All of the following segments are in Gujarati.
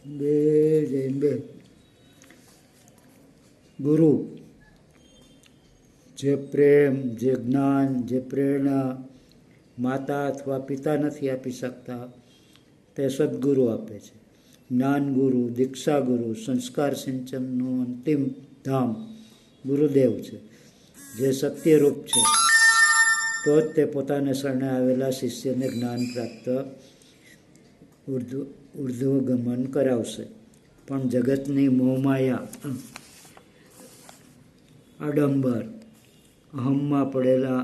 બે જૈન બે ગુરુ જે પ્રેમ, જે જ્ઞાન, જે પ્રેરણા માતા અથવા પિતા નથી આપી શકતા તે સદગુરુ આપે છે. જ્ઞાન ગુરુ, દીક્ષા ગુરુ, સંસ્કાર સિંચનનું અંતિમ ધામ ગુરુદેવ છે, જે સત્યરૂપ છે. તો જ તે પોતાને શરણે આવેલા શિષ્યને જ્ઞાન પ્રાપ્ત ઉર્ધ્વગમન કરાવશે. પણ જગતની મોહમાયા, આડંબર, અહમમાં પડેલા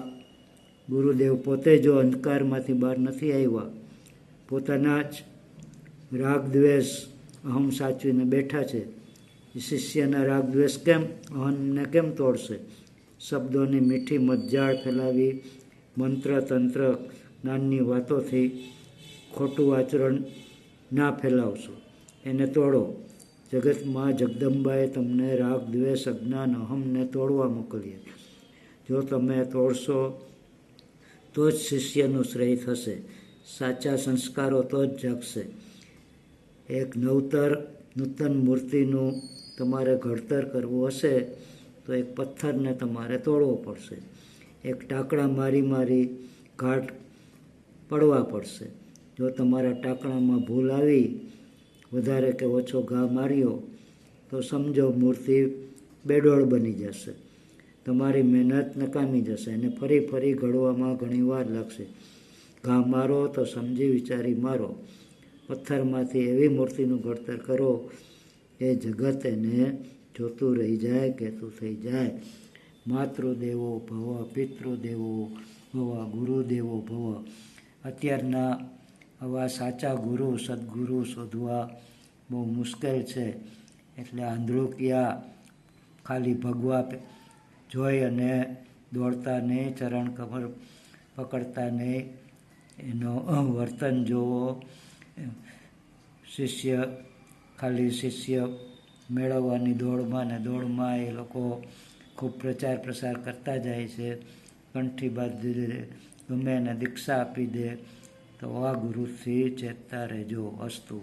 ગુરુદેવ પોતે જો અંધકારમાંથી બહાર નથી આવ્યા, પોતાના જ રાગ દ્વેષ અહમ સાચવીને બેઠા છે. શિષ્યના રાગ દ્વેષ કેમ અહમને કેમ તોડશે? શબ્દોની મીઠી મજાળ ફેલાવી, મંત્ર તંત્ર જ્ઞાનની વાતોથી ખોટું આચરણ ના ફેલાવશો, એને તોડો. જગતમાં જગદંબાએ તમને રાગ દ્વેષ અજ્ઞાન અહમને તોડવા મોકલ્યા. જો તમે તોડશો તો જ શિષ્યનું શ્રેય થશે, સાચા સંસ્કારો તો જ જાગશે. એક નૂતન મૂર્તિનું તમારે ઘડતર કરવું હશે તો એક પથ્થરને તમારે તોડવો પડશે, એક ટાંકણા મારી ઘાટ પડવા પડશે. જો તમારા ટાંકણામાં ભૂલ આવી, વધારે કે ઓછો ઘા માર્યો, તો સમજો મૂર્તિ બેડોળ બની જશે. તમારી મહેનત નકામી જશે અને ફરી ઘડવામાં ઘણી વાર લાગશે. ઘા મારો તો સમજી વિચારી મારો. પથ્થરમાંથી એવી મૂર્તિનું ઘડતર કરો એ જગત એને જોતું રહી જાય, કહેતું થઈ જાય. માતૃદેવો ભવ, પિતૃદેવો ભવ, ગુરુદેવો ભવ. અત્યારના આવા સાચા ગુરુ, સદગુરુ શોધવા બહુ મુશ્કેલ છે. એટલે આંધળુકિયા ખાલી ભગવા જોઈ અને દોડતા નહીં, ચરણ કમર પકડતા નહીં, એનો વર્તન જોવો. શિષ્ય મેળવવાની દોડમાં એ લોકો ખૂબ પ્રચાર પ્રસાર કરતા જાય છે. કંઠી બાંધી દે, ગમે એને દીક્ષા આપી દે. તો આ ગુરુથી ચેતતા રહેજો. અસ્તુ.